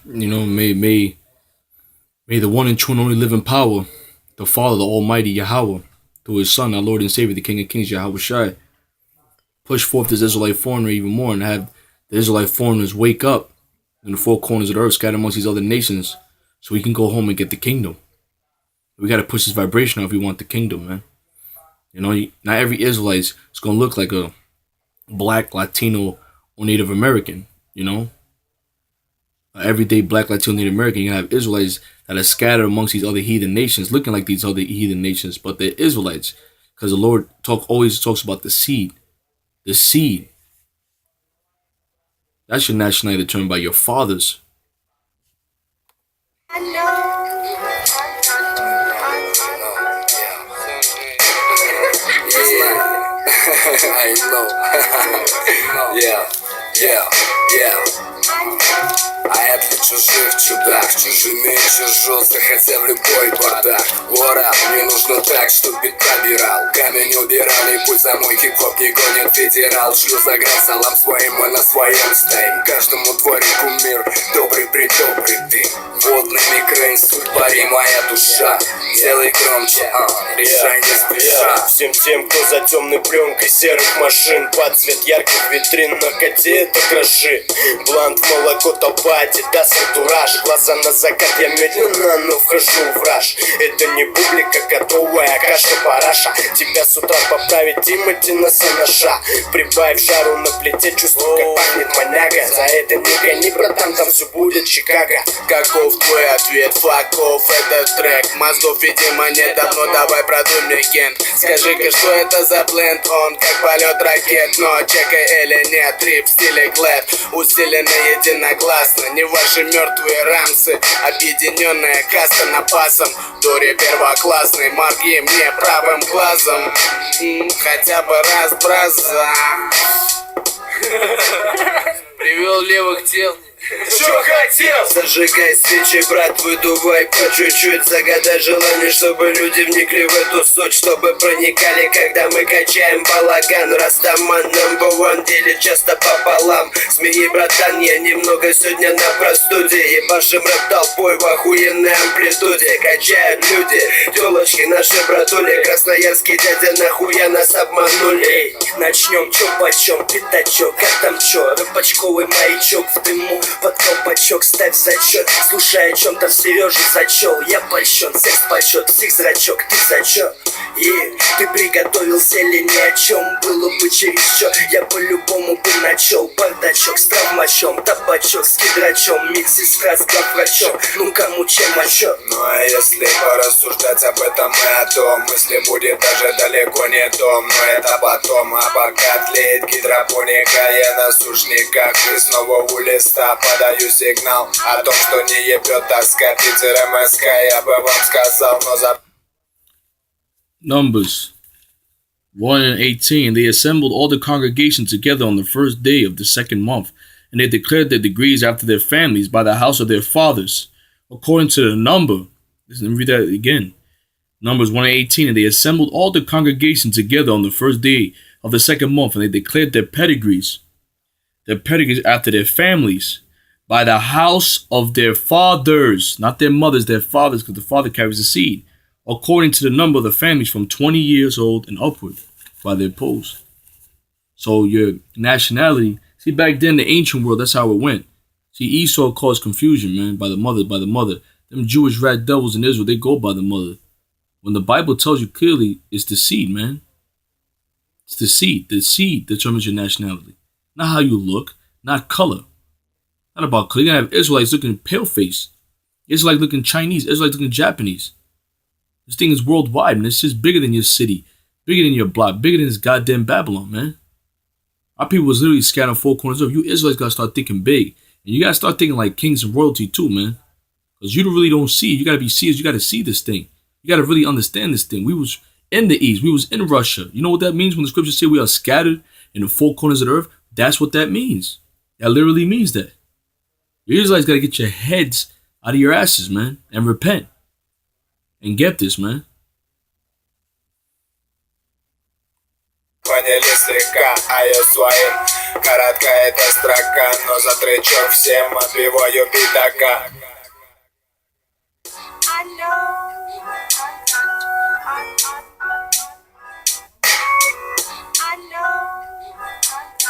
May the one and true and only living power, the Father, the Almighty Yahweh, through His Son, our Lord and Savior, the King of Kings, Yahweh Shai, push forth this Israelite foreigner even more and have the Israelite foreigners wake up in the four corners of the earth, scattered amongst these other nations, so we can go home and get the kingdom. We got to push this vibration out if we want the kingdom, man. Not every Israelite is going to look like a black, Latino, or Native American, everyday black, Latino, Native American. You have Israelites that are scattered amongst these other heathen nations, looking like these other heathen nations, but they're Israelites, because the Lord always talks about the seed. The seed. That's your nationality determined by your fathers. I know. Yeah. А я для чужих чудак, чужими чужу, хотя в любой бардак. Ура, мне нужно так, чтоб бит пробирал, камень убирал, и путь за мой хип-хоп не гонит федерал. Шлю заграв салам своим, мы на своем стоим. Каждому дворику мир, добрый ты. Водными крын, суть пари, моя душа. Делай громче, решай не спеша. Всем тем, кто за темной пленкой серых машин, под цвет ярких витрин, наркоте это гроши. Блант, молоко, толпа, адидас, антураж. Глаза на закат, я медленно, но вхожу в раж. Это не публика, готовая каша-параша. Тебя с утра поправить Тимати на санаша. Прибавь жару на плите, чувствую, как пахнет маняга. За это не гони, братан, там все будет Чикаго. Каков твой ответ, факов, этот трек? Мозгов, видимо, нет давно, давай продуй мне ген. Скажи-ка, что это за бленд? Он как полет ракет, но чекай или нет, трип в стиле глэд. Усиленно единогласно, не ваши мертвые рамсы. Объединенная каста напасом. Дури первоклассный, морги мне правым глазом. Хотя бы раз, браза. Привел левых тел. Что хотел? Зажигай свечи, брат, выдувай по чуть-чуть. Загадай желание, чтобы люди вникли в эту суть, чтобы проникали, когда мы качаем балаган. Растаман, number one, делит часто пополам. Смеи, братан, я немного сегодня на простуде. Ебашим рэп толпой в охуенной амплитуде. Качают люди, телочки наши братули. Красноярский дядя, нахуя нас обманули. Начнем чё почем, пятачок, а там чё? Рыбачковый маячок в дыму, под колпачок ставь зачет. Слушай, о чем там Сережа зачел. Я польщен, секс почет, псих зрачок, ты зачет. И ты приготовился ли ни о чем? Было бы чересчур, я по-любому бы начал. Бардачок с травмачом, табачок с гидрачом, микс из фраз главврачом. Ну кому чем, а чё? Ну а если порассуждать об этом и о том, мысли будет даже далеко не том. Но это потом, а пока тлеет гидропоника, я на сушниках и снова у листа подаю сигнал о том, что не ебет тоска. Питер МСК, я бы вам сказал, но за... Numbers 1 and 18. They assembled all the congregation together on the first day of the second month, and they declared their degrees after their families by the house of their fathers, according to the number. Listen, let me read that again. Numbers 1 and 18. And they assembled all the congregation together on the first day of the second month, and they declared their pedigrees after their families, by the house of their fathers, not their mothers, their fathers, because the father carries the seed, according to the number of the families from 20 years old and upward, by their posts. So your nationality, see, back then, the ancient world, that's how it went. See, Esau caused confusion, man, by the mother. Them Jewish rat devils in Israel, they go by the mother. When the Bible tells you clearly, it's the seed, man. It's the seed. The seed determines your nationality. Not how you look, not color. Not about color. You're going to have Israelites looking pale face. Israelites looking Chinese. Israelites looking Japanese. This thing is worldwide, man. It's just bigger than your city. Bigger than your block. Bigger than this goddamn Babylon, man. Our people was literally scattered four corners of. You Israelites got to start thinking big. And you got to start thinking like kings and royalty too, man. Because you really don't see. You got to be seers. You got to see this thing. You got to really understand this thing. We was in the East. We was in Russia. You know what that means when the scriptures say we are scattered in the four corners of the earth? That's what that means. That literally means that. You Israelites got to get your heads out of your asses, man, and repent. And get this, man. поняли слегка, а я своим. Короткая эта строка, но за тречок всем отбиваю пятака.